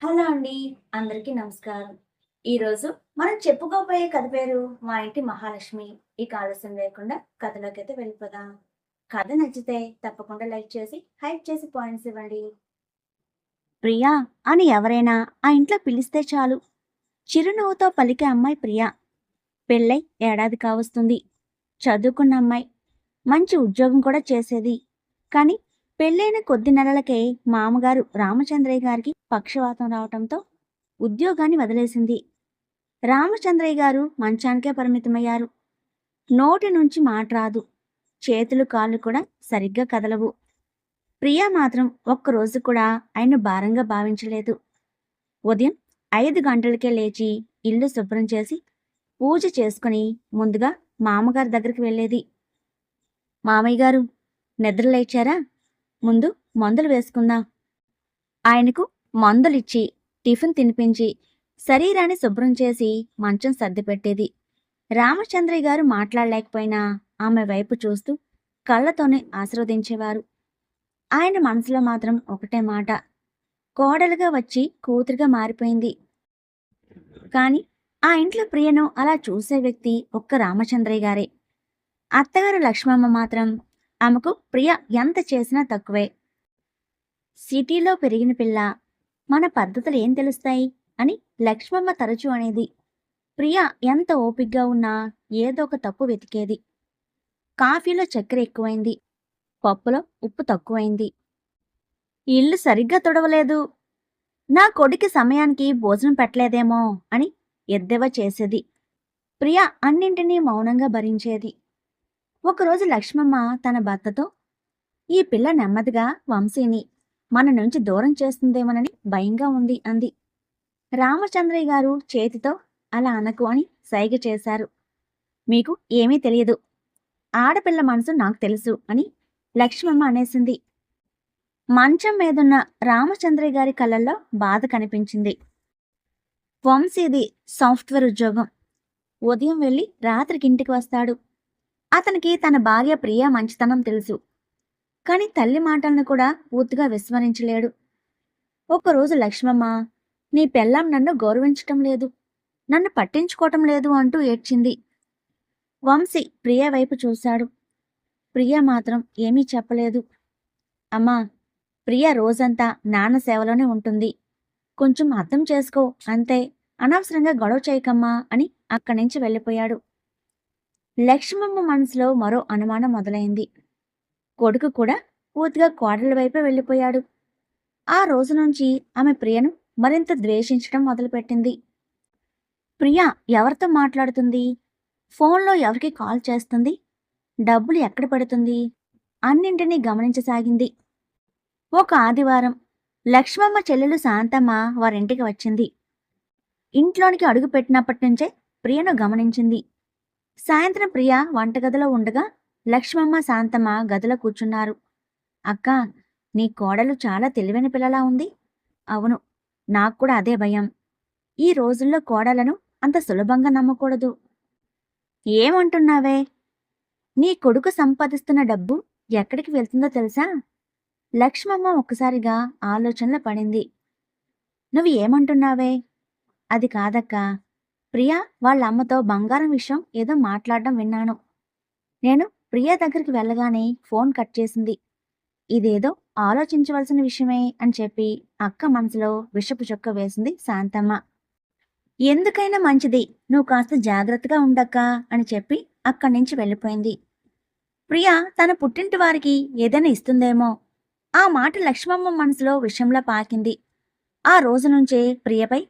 Hello అండి. అందరికీ నమస్కారం. ఈరోజు మనం చెప్పుకోబోయే కథ పేరు 'మా ఇంటి మహాలక్ష్మి'. ఇక ఆలస్యం లేకుండా కథలోకైతే వెళ్ళిపోదాం. కథ నచ్చితే తప్పకుండా లైక్ చేసి, హైప్ చేసి పాయింట్స్ ఇవ్వండి. ప్రియా అని ఎవరైనా ఆ ఇంట్లో పిలిస్తే చాలు చిరునవ్వుతో పలికే అమ్మాయి ప్రియా. పెళ్ళై ఏడాది కావస్తుంది. చదువుకున్న అమ్మాయి. మంచి ఉద్యోగం కూడా చేసేది. కాని పెళ్ళైన కొద్ది నెలలకే మామగారు రామచంద్రయ్య గారికి పక్షవాతం రావటంతో ఉద్యోగాన్ని వదిలేసింది. రామచంద్రయ్య గారు మంచానికే పరిమితమయ్యారు. నోటి నుంచి మాట రాదు. చేతులు కాళ్ళు కూడా సరిగ్గా కదలవు. ప్రియా మాత్రం ఒక్కరోజు కూడా ఆయన భారంగా భావించలేదు. ఉదయం 5 గంటలకే లేచి ఇల్లు శుభ్రం చేసి పూజ చేసుకుని ముందుగా మామగారి దగ్గరికి వెళ్ళేది. మామయ్య గారు నిద్రలేచారా? ముందు మందులు వేసుకుందాం. ఆయనకు మందులిచ్చి టిఫిన్ తినిపించి శరీరాన్ని శుభ్రం చేసి మంచం సర్దిపెట్టేది. రామచంద్రయ్య గారు మాట్లాడలేకపోయినా ఆమె వైపు చూస్తూ కళ్ళతోనే ఆశీర్వదించేవారు. ఆయన మనసులో మాత్రం ఒకటే మాట, కోడలుగా వచ్చి కూతురుగా మారిపోయింది. కాని ఆ ఇంట్లో ప్రియను అలా చూసే వ్యక్తి ఒక్క రామచంద్రయ్య గారే. అత్తగారు లక్ష్మమ్మ మాత్రం ఆమెకు ప్రియ ఎంత చేసినా తక్కువే. సిటీలో పెరిగిన పిల్ల, మన పద్ధతులు ఏం తెలుస్తాయి అని లక్ష్మమ్మ తరచూ అనేది. ప్రియ ఎంత ఓపిగ్గా ఉన్నా ఏదో ఒక తప్పు వెతికేది. కాఫీలో చక్కెర ఎక్కువైంది, పప్పులో ఉప్పు తక్కువైంది, ఇల్లు సరిగ్గా తుడవలేదు, నా కొడుకి సమయానికి భోజనం పెట్టలేదేమో అని ఎద్దేవా చేసేది. ప్రియ అన్నింటినీ మౌనంగా భరించేది. ఒకరోజు లక్ష్మమ్మ తన భర్తతో, ఈ పిల్ల నెమ్మదిగా వంశీని మన నుంచి దూరం చేస్తుందేమోనని భయంగా ఉంది అంది. రామచంద్రయ్య గారు చేతితో అలా అనకు అని సైగ చేశారు. మీకు ఏమీ తెలియదు, ఆడపిల్ల మనసు నాకు తెలుసు అని లక్ష్మమ్మ అనేసింది. మంచం మీదున్న రామచంద్రయ్య గారి కళ్ళల్లో బాధ కనిపించింది. వంశీది సాఫ్ట్వేర్ ఉద్యోగం. ఉదయం వెళ్ళి రాత్రికి ఇంటికి వస్తాడు. అతనికి తన భార్య ప్రియ మంచితనం తెలుసు. కాని తల్లి మాటలను కూడా పూర్తిగా విస్మరించలేడు. ఒకరోజు లక్ష్మమ్మ, నీ పెళ్ళాం నన్ను గౌరవించటం లేదు, నన్ను పట్టించుకోవటం లేదు అంటూ ఏడ్చింది. వంశీ ప్రియ వైపు చూశాడు. ప్రియ మాత్రం ఏమీ చెప్పలేదు. అమ్మా, ప్రియ రోజంతా నాన్న సేవలోనే ఉంటుంది, కొంచెం అర్థం చేసుకో అంతే, అనవసరంగా గొడవ చేయకమ్మా అని అక్కడి నుంచి వెళ్ళిపోయాడు. లక్ష్మమ్మ మనసులో మరో అనుమానం మొదలైంది. కొడుకు కూడా పూర్తిగా కోడలి వైపే వెళ్ళిపోయాడు. ఆ రోజు నుంచి ఆమె ప్రియను మరింత ద్వేషించడం మొదలుపెట్టింది. ప్రియ ఎవరితో మాట్లాడుతుంది, ఫోన్లో ఎవరికి కాల్ చేస్తుంది, డబ్బులు ఎక్కడ పెడుతుంది, అన్నింటినీ గమనించసాగింది. ఒక ఆదివారం లక్ష్మమ్మ చెల్లెలు శాంతమ్మ వారింటికి వచ్చింది. ఇంట్లోనికి అడుగు పెట్టినప్పటి నుంచే ప్రియను గమనించింది. సాయంత్రం ప్రియ వంటగదిలో ఉండగా లక్ష్మమ్మ శాంతమ్మ గదిలో కూర్చున్నారు. అక్కా, నీ కోడలు చాలా తెలివైన పిల్లలా ఉంది. అవును, నాకు కూడా అదే భయం. ఈ రోజుల్లో కోడలను అంత సులభంగా నమ్మకూడదు. ఏమంటున్నావే? నీ కొడుకు సంపాదిస్తున్న డబ్బు ఎక్కడికి వెళ్తుందో తెలుసా? లక్ష్మమ్మ ఒక్కసారిగా ఆలోచనలో పడింది. నువ్వు ఏమంటున్నావే? అది కాదక్కా, ప్రియా వాళ్ళ అమ్మతో బంగారం విషయం ఏదో మాట్లాడడం విన్నాను. నేను ప్రియా దగ్గరికి వెళ్ళగానే ఫోన్ కట్ చేసింది. ఇదేదో ఆలోచించవలసిన విషయమే అని చెప్పి అక్క మనసులో విషపు చుక్క వేసింది శాంతమ్మ. ఎందుకైనా మంచిది, నువ్వు కాస్త జాగ్రత్తగా ఉండక్కా అని చెప్పి అక్కడి నుంచి వెళ్ళిపోయింది. ప్రియా తన పుట్టింటి వారికి ఏదైనా ఇస్తుందేమో, ఆ మాట లక్ష్మమ్మ మనసులో విషంలా పాకింది. ఆ రోజు నుంచే ప్రియపై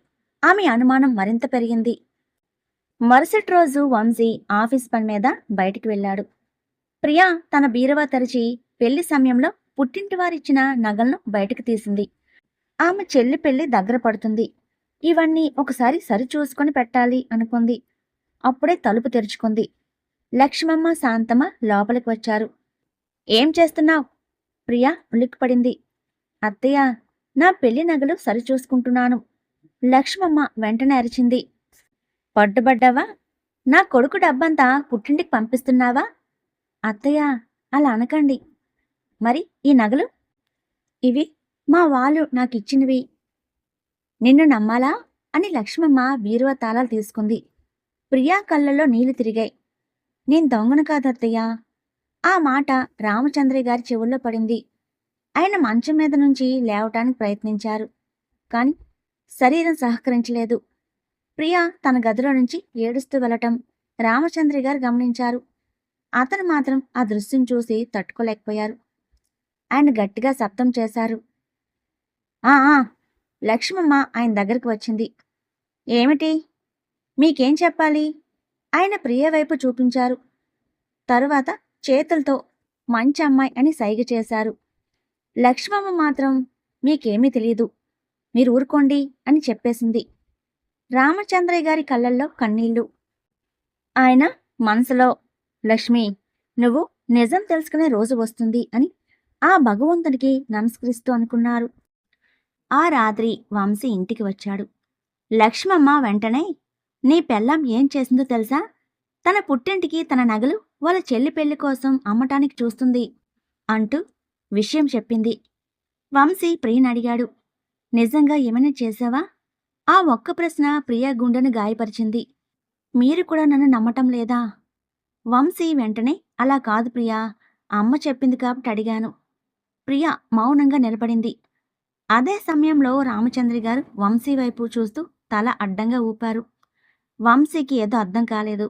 ఆమె అనుమానం మరింత పెరిగింది. మరుసటి రోజు వంశీ ఆఫీస్ పని మీద బయటికి వెళ్ళాడు. ప్రియా తన బీరువా తెరిచి పెళ్లి సమయంలో పుట్టింటివారిచ్చిన నగలను బయటకు తీసింది. ఆమె చెల్లి పెళ్లి దగ్గర పడుతుంది, ఇవన్నీ ఒకసారి సరిచూసుకొని పెట్టాలి అనుకుంది. అప్పుడే తలుపు తెరుచుకుంది. లక్ష్మమ్మ శాంతమ్మ లోపలికి వచ్చారు. ఏం చేస్తున్నావు? ప్రియా ఉలిక్కిపడింది. అత్తయ్య, నా పెళ్లి నగలు సరిచూసుకుంటున్నాను. లక్ష్మమ్మ వెంటనే అరిచింది. పడ్డుబడ్డావా? నా కొడుకు డబ్బంతా పుట్టింటికి పంపిస్తున్నావా? అత్తయ్య, అలా అనకండి. మరి ఈ నగలు? ఇవి మా వాళ్ళు నాకిచ్చినవి. నిన్ను నమ్మాలా అని లక్ష్మమ్మ బీరువా తాళాలు తీసుకుంది. ప్రియా కళ్ళల్లో నీళ్లు తిరిగాయి. నేను దొంగను కాదత్తయ్యా. ఆ మాట రామచంద్రయ్య గారి చెవుల్లో పడింది. ఆయన మంచం మీద నుంచి లేవటానికి ప్రయత్నించారు. కాని శరీరం సహకరించలేదు. ప్రియా తన గదిలో నుంచి ఏడుస్తూ వెళ్ళటం రామచంద్రయ్య గారు గమనించారు. అతను మాత్రం ఆ దృశ్యం చూసి తట్టుకోలేకపోయారు. ఆయన గట్టిగా శబ్దం చేశారు. ఆ ఆ లక్ష్మమ్మ ఆయన దగ్గరికి వచ్చింది. ఏమిటి? మీకేం చెప్పాలి? ఆయన ప్రియ వైపు చూపించారు. తరువాత చేతులతో మంచి అమ్మాయి అని సైగ చేశారు. లక్ష్మమ్మ మాత్రం మీకేమీ తెలీదు, మీరు ఊరుకోండి అని చెప్పేసింది. రామచంద్రయ్య గారి కళ్ళల్లో కన్నీళ్లు. ఆయన మనసులో, లక్ష్మి, నువ్వు నిజం తెలుసుకునే రోజు వస్తుంది అని ఆ భగవంతునికి నమస్కరిస్తూ అనుకున్నారు. ఆ రాత్రి వంశీ ఇంటికి వచ్చాడు. లక్ష్మమ్మ వెంటనే, నీ పెళ్ళాం ఏం చేసిందో తెలుసా? తన పుట్టింటికి తన నగలు వాళ్ళ చెల్లి పెళ్లి కోసం అమ్మటానికి చూస్తుంది అంటూ విషయం చెప్పింది. వంశీ ప్రియని అడిగాడు. నిజంగా ఏమైనా చేశావా? ఆ ఒక్క ప్రశ్న ప్రియ గుండెను గాయపరిచింది. మీరు కూడా నన్ను నమ్మటం లేదా? వంశీ వెంటనే, అలా కాదు ప్రియా, అమ్మ చెప్పింది కాబట్టి అడిగాను. ప్రియ మౌనంగా నిలబడింది. అదే సమయంలో రామచంద్రి గారు వంశీ వైపు చూస్తూ తల అడ్డంగా ఊపారు. వంశీకి ఏదో అర్థం కాలేదు.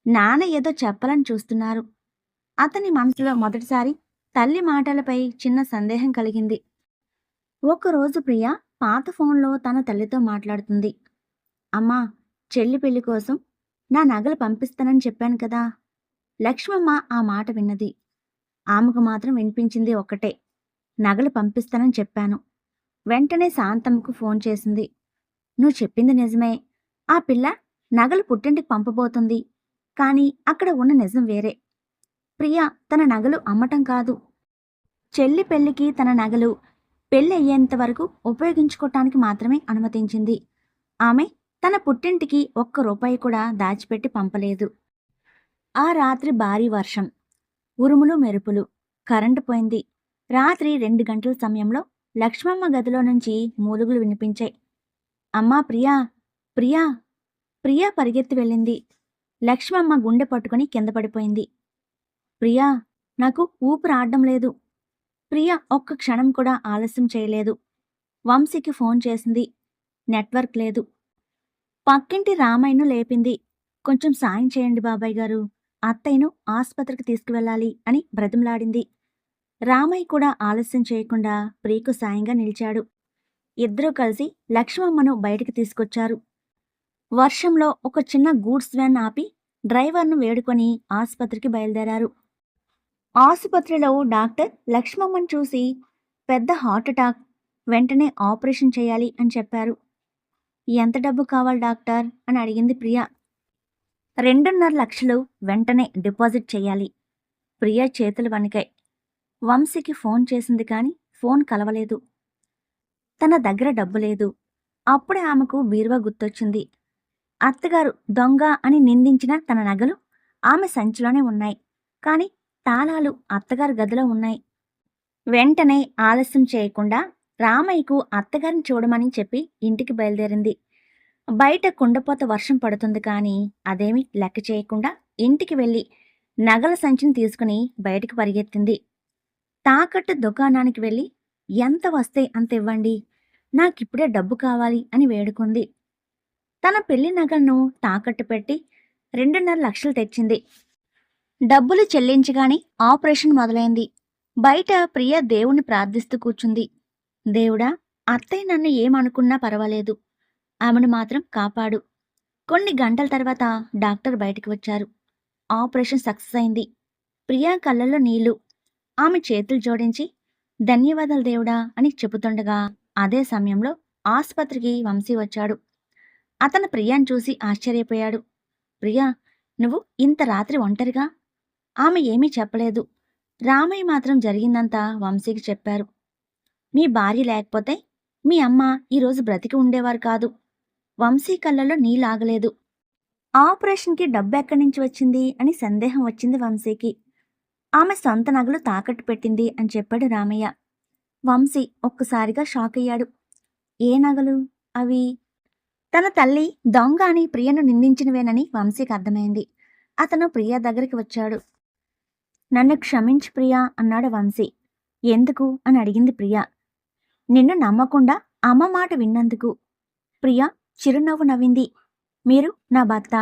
నాన్న ఏదో చెప్పాలని చూస్తున్నారు. అతని మనసులో మొదటిసారి తల్లి మాటలపై చిన్న సందేహం కలిగింది. ఒకరోజు ప్రియ పాత ఫోన్లో తన తల్లితో మాట్లాడుతుంది. అమ్మా, చెల్లి పెళ్లి కోసం నా నగలు పంపిస్తానని చెప్పాను కదా. లక్ష్మమ్మ ఆ మాట విన్నది. ఆమెకు మాత్రం వినిపించింది ఒక్కటే, నగలు పంపిస్తానని చెప్పాను. వెంటనే శాంతమ్మకు ఫోన్ చేసింది. నువ్వు చెప్పింది నిజమే. ఆ పిల్ల నగలు పుట్టింటికి పంపబోతుంది. కానీ అక్కడ ఉన్న నిజం వేరే. ప్రియ తన నగలు అమ్మటం కాదు, చెల్లి పెళ్లికి తన నగలు పెళ్లి అయ్యేంత వరకు ఉపయోగించుకోవటానికి మాత్రమే అనుమతించింది. ఆమె తన పుట్టింటికి ఒక్క రూపాయి కూడా దాచిపెట్టి పంపలేదు. ఆ రాత్రి భారీ వర్షం, ఉరుములు మెరుపులు, కరెంటు పోయింది. రాత్రి 2 గంటల సమయంలో లక్ష్మమ్మ గదిలో నుంచి మూలుగులు వినిపించాయి. అమ్మా ప్రియా, ప్రియా, ప్రియా పరిగెత్తి వెళ్ళింది. లక్ష్మమ్మ గుండె పట్టుకుని కింద పడిపోయింది. ప్రియా, నాకు ఊపిరి ఆడడం లేదు. ప్రియ ఒక్క క్షణం కూడా ఆలస్యం చేయలేదు. వంశీకి ఫోన్ చేసింది. నెట్వర్క్ లేదు. పక్కింటి రామయ్యను లేపింది. కొంచెం సాయం చేయండి బాబాయ్ గారు, అత్తయ్యను ఆస్పత్రికి తీసుకువెళ్ళాలి అని బ్రతిమలాడింది. రామయ్య కూడా ఆలస్యం చేయకుండా ప్రియకు సాయంగా నిలిచాడు. ఇద్దరూ కలిసి లక్ష్మమ్మను బయటికి తీసుకొచ్చారు. వర్షంలో ఒక చిన్న గూడ్స్ వ్యాన్ ఆపి డ్రైవర్ను వేడుకొని ఆస్పత్రికి బయలుదేరారు. ఆసుపత్రిలో డాక్టర్ లక్ష్మమ్మను చూసి, పెద్ద హార్ట్ అటాక్, వెంటనే ఆపరేషన్ చేయాలి అని చెప్పారు. ఎంత డబ్బు కావాలి డాక్టర్ అని అడిగింది ప్రియ. 2.5 లక్షలు వెంటనే డిపాజిట్ చేయాలి. ప్రియ చేతులు వణికాయి. వంశీకి ఫోన్ చేసింది కానీ ఫోన్ కలవలేదు. తన దగ్గర డబ్బు లేదు. అప్పుడే ఆమెకు బీరువా గుర్తొచ్చింది. అత్తగారు దొంగ అని నిందించిన తన నగలు ఆమె సంచిలోనే ఉన్నాయి. కాని తాళాలు అత్తగారి గదిలో ఉన్నాయి. వెంటనే ఆలస్యం చేయకుండా రామయ్యకు అత్తగారిని చూడమని చెప్పి ఇంటికి బయలుదేరింది. బయట కుండపోత వర్షం పడుతుంది కానీ అదేమీ లెక్క చేయకుండా ఇంటికి వెళ్ళి నగల సంచిని తీసుకుని బయటికి పరిగెత్తింది. తాకట్టు దుకాణానికి వెళ్ళి, ఎంత వస్తే అంత ఇవ్వండి, నాకిప్పుడే డబ్బు కావాలి అని వేడుకుంది. తన పెళ్లి నగలను తాకట్టు పెట్టి 2.5 లక్షలు తెచ్చింది. డబ్బులు చెల్లించగానే ఆపరేషన్ మొదలైంది. బయట ప్రియ దేవుణ్ణి ప్రార్థిస్తూ కూర్చుంది. దేవుడా, అత్తయ్య నన్ను ఏమనుకున్నా పర్వాలేదు, ఆమెను మాత్రం కాపాడు. కొన్ని గంటల తర్వాత డాక్టర్ బయటికి వచ్చారు. ఆపరేషన్ సక్సెస్ అయింది. ప్రియా కళ్ళల్లో నీళ్లు. ఆమె చేతులు జోడించి, ధన్యవాదాలు దేవుడా అని చెబుతుండగా అదే సమయంలో ఆసుపత్రికి వంశీ వచ్చాడు. అతను ప్రియాను చూసి ఆశ్చర్యపోయాడు. ప్రియా, నువ్వు ఇంత రాత్రి ఒంటరిగా? ఆమె ఏమీ చెప్పలేదు. రామయ్య మాత్రం జరిగిందంతా వంశీకి చెప్పారు. మీ భార్య లేకపోతే మీ అమ్మ ఈరోజు బ్రతికి ఉండేవారు కాదు. వంశీ కళ్ళలో నీళ్ళాగలేదు. ఆపరేషన్కి డబ్బు ఎక్కడి నుంచి వచ్చింది అని సందేహం వచ్చింది వంశీకి. ఆమె సొంత నగలు తాకట్టు పెట్టింది అని చెప్పాడు రామయ్య. వంశీ ఒక్కసారిగా షాక్ అయ్యాడు. ఏ నగలు? అవి తన తల్లి దొంగ అని ప్రియను నిందించినవేనని వంశీకి అర్థమైంది. అతను ప్రియ దగ్గరికి వచ్చాడు. నన్ను క్షమించు ప్రియా అన్నాడు వంశీ. ఎందుకు అని అడిగింది ప్రియ. నిన్ను నమ్మకుండా అమ్మ మాట విన్నందుకు. ప్రియ చిరునవ్వు నవ్వింది. మీరు నా భర్త,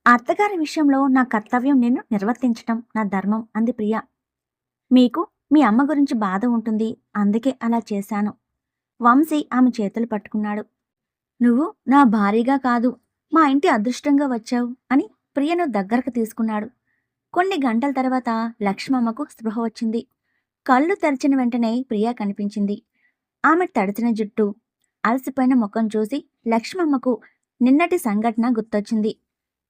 అత్తగారి విషయంలో నా కర్తవ్యం నిన్ను నిర్వర్తించటం నా ధర్మం అంది ప్రియ. మీకు మీ అమ్మ గురించి బాధ ఉంటుంది, అందుకే అలా చేశాను. వంశీ ఆమె చేతులు పట్టుకున్నాడు. నువ్వు నా భార్యగా కాదు, మా ఇంటి అదృష్టంగా వచ్చావు అని ప్రియను దగ్గరకు తీసుకున్నాడు. కొన్ని గంటల తర్వాత లక్ష్మమ్మకు స్పృహ వచ్చింది. కళ్ళు తెరిచిన వెంటనే ప్రియ కనిపించింది. ఆమె తడిచిన జుట్టు, అలసిపోయిన ముఖం చూసి లక్ష్మమ్మకు నిన్నటి సంఘటన గుర్తొచ్చింది.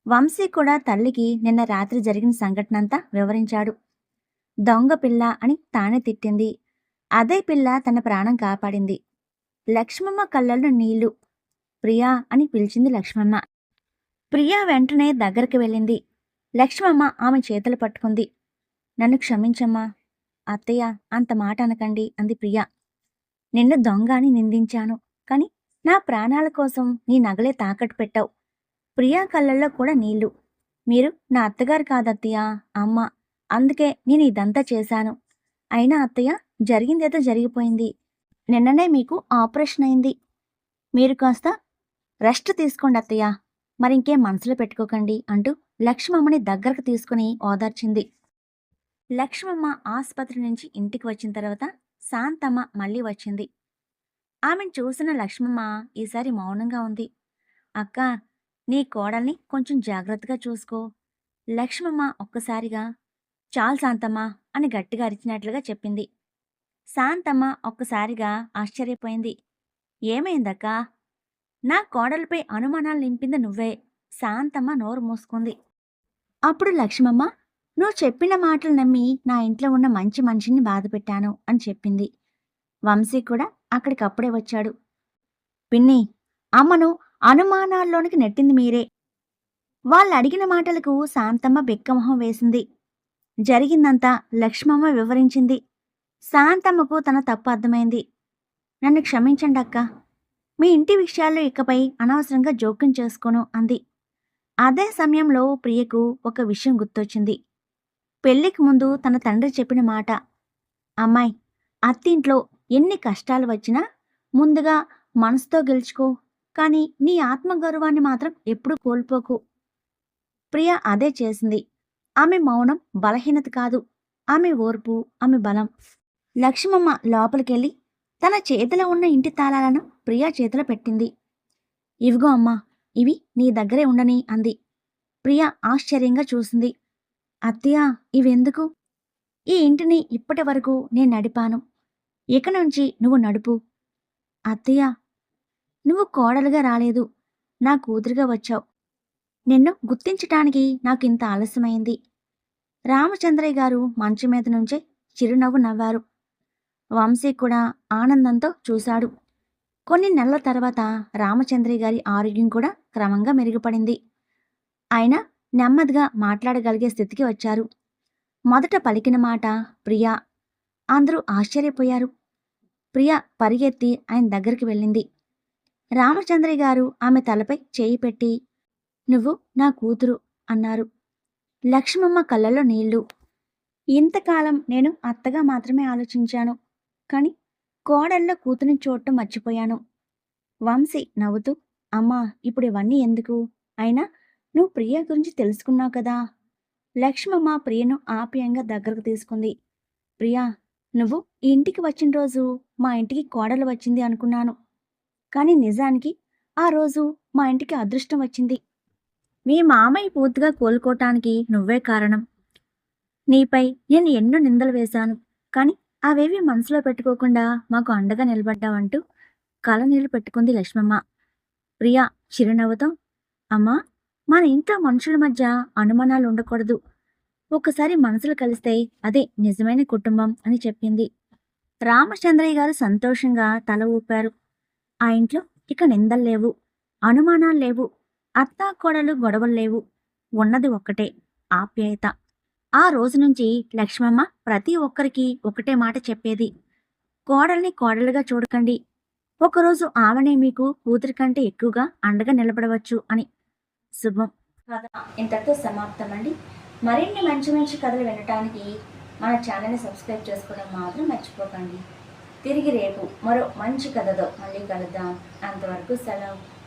వంశీ కూడా తల్లికి నిన్న రాత్రి జరిగిన సంఘటనంతా వివరించాడు. దొంగ పిల్ల అని తానే తిట్టింది. అదే పిల్ల తన ప్రాణం కాపాడింది. లక్ష్మమ్మ కళ్ళల్లో నీళ్లు. ప్రియా అని పిలిచింది లక్ష్మమ్మ. ప్రియా వెంటనే దగ్గరికి వెళ్ళింది. లక్ష్మమ్మ ఆమె చేతులు పట్టుకుంది. నన్ను క్షమించమ్మా. అత్తయ్య అంత మాట అనకండి అంది ప్రియ. నిన్ను దొంగ అని నిందించాను, కాని నా ప్రాణాల కోసం నీ నగలే తాకట్టు పెట్టావు. ప్రియా కళ్ళల్లో కూడా నీళ్లు. మీరు నా అత్తగారు కాదత్తయ్య, అమ్మ. అందుకే నేను ఇదంతా చేశాను. అయినా అత్తయ్య, జరిగిందేదో జరిగిపోయింది. నిన్ననే మీకు ఆపరేషన్ అయింది. మీరు కాస్త రెస్ట్ తీసుకోండి అత్తయ్య, మరింకేం మనసులో పెట్టుకోకండి అంటూ లక్ష్మమ్మని దగ్గరకు తీసుకుని ఓదార్చింది. లక్ష్మమ్మ ఆసుపత్రి నుంచి ఇంటికి వచ్చిన తర్వాత శాంతమ్మ మళ్ళీ వచ్చింది. ఆమెను చూసిన లక్ష్మమ్మ ఈసారి మౌనంగా ఉంది. అక్క, నీ కోడల్ని కొంచెం జాగ్రత్తగా చూసుకో. లక్ష్మమ్మ ఒక్కసారిగా చాలు శాంతమ్మ అని గట్టిగా అరిచినట్లుగా చెప్పింది. శాంతమ్మ ఒక్కసారిగా ఆశ్చర్యపోయింది. ఏమైందక్కా? నా కోడలిపై అనుమానాలు నింపింది నువ్వే. శాంతమ్మ నోరు మూసుకుంది. అప్పుడు లక్ష్మమ్మ, నువ్వు చెప్పిన మాటలు నమ్మి నా ఇంట్లో ఉన్న మంచి మనిషిని బాధపెట్టాను అని చెప్పింది. వంశీ కూడా అక్కడికప్పుడే వచ్చాడు. పిన్ని, అమ్మను అనుమానాల్లోనికి నెట్టింది మీరే. వాళ్ళు అడిగిన మాటలకు శాంతమ్మ బెక్కమొహం వేసింది. జరిగిందంతా లక్ష్మమ్మ వివరించింది. శాంతమ్మకు తన తప్పు అర్థమైంది. నన్ను క్షమించండి అక్క. మీ ఇంటి విషయాల్లో ఇకపై అనవసరంగా జోక్యం చేసుకోను అంది. అదే సమయంలో ప్రియకు ఒక విషయం గుర్తొచ్చింది. పెళ్లికి ముందు తన తండ్రి చెప్పిన మాట. అమ్మాయి, అత్తింట్లో ఎన్ని కష్టాలు వచ్చినా ముందుగా మనసుతో గెలుచుకో, కానీ నీ ఆత్మగౌరవాన్ని మాత్రం ఎప్పుడూ కోల్పోకు. ప్రియ అదే చేసింది. ఆమె మౌనం బలహీనత కాదు, ఆమె ఓర్పు, ఆమె బలం. లక్ష్మమ్మ లోపలికెళ్ళి తన చేతిలో ఉన్న ఇంటి తాళాలను ప్రియా చేతిలో పెట్టింది. ఇవిగో అమ్మా, ఇవి నీ దగ్గరే ఉండని అంది. ప్రియ ఆశ్చర్యంగా చూసింది. అత్తయ్య, ఇవెందుకు? ఈ ఇంటిని ఇప్పటి వరకు నేను నడిపాను, ఇక నుంచి నువ్వు నడుపు. అత్తయ్య, నువ్వు కోడలుగా రాలేదు, నా కూతురుగా వచ్చావు. నిన్ను గుర్తించటానికి నాకింత ఆలస్యమైంది. రామచంద్రయ్య గారు మంచం మీద నుంచే చిరునవ్వు నవ్వారు. వంశీ కూడా ఆనందంతో చూశాడు. కొన్ని నెలల తర్వాత రామచంద్రయ్య గారి ఆరోగ్యం కూడా క్రమంగా మెరుగుపడింది. ఆయన నెమ్మదిగా మాట్లాడగలిగే స్థితికి వచ్చారు. మొదట పలికిన మాట ప్రియా. అందరూ ఆశ్చర్యపోయారు. ప్రియ పరిగెత్తి ఆయన దగ్గరికి వెళ్ళింది. రామచంద్రయ్య గారు ఆమె తలపై చేయి పెట్టి, నువ్వు నా కూతురు అన్నారు. లక్ష్మమ్మ కళ్ళలో నీళ్లు. ఇంతకాలం నేను అత్తగా మాత్రమే ఆలోచించాను, కాని కోడల్లో కూతురిని చూడటం మర్చిపోయాను. వంశీ నవ్వుతూ, అమ్మా, ఇప్పుడు ఇవన్నీ ఎందుకు? అయినా నువ్వు ప్రియ గురించి తెలుసుకున్నావు కదా. లక్ష్మమ్మ ప్రియను ఆప్యాయంగా దగ్గరకు తీసుకుంది. ప్రియా, నువ్వు ఈ ఇంటికి వచ్చిన రోజు మా ఇంటికి కోడలు వచ్చింది అనుకున్నాను, కానీ నిజానికి ఆ రోజు మా ఇంటికి అదృష్టం వచ్చింది. మీ మామయ్య పూర్తిగా కోలుకోటానికి నువ్వే కారణం. నీపై నేను ఎన్నో నిందలు వేశాను, కానీ అవేవి మనసులో పెట్టుకోకుండా మాకు అండగా నిలబడ్డావంటూ కళ్ళనీళ్లు పెట్టుకుంది లక్ష్మమ్మ. ప్రియా చిరునవ్వుతో, అమ్మా, మన ఇంట్లో మనుషుల మధ్య అనుమానాలు ఉండకూడదు. ఒకసారి మనసులు కలిస్తే అదే నిజమైన కుటుంబం అని చెప్పింది. రామచంద్రయ్య గారు సంతోషంగా తల ఊపారు. ఆ ఇంట్లో ఇక నిందలు లేవు, అనుమానాలు లేవు, అత్తాకోడలు గొడవలు లేవు. ఉన్నది ఒక్కటే, ఆప్యాయత. ఆ రోజు నుంచి లక్ష్మమ్మ ప్రతి ఒక్కరికి ఒకటే మాట చెప్పేది. కోడల్ని కోడలుగా చూడకండి, ఒకరోజు ఆమెనే మీకు కూతురి కంటే ఎక్కువగా అండగా నిలబడవచ్చు అని. శుభం. కథ ఇంతటితో సమాప్తం అండి. మరిన్ని మంచి మంచి కథలు వినటానికి మన ఛానల్ని సబ్స్క్రైబ్ చేసుకోవడం మాత్రం మర్చిపోకండి. తిరిగి రేపు మరో మంచి కథతో మళ్ళీ కలుద్దాం. అంతవరకు సెలవు.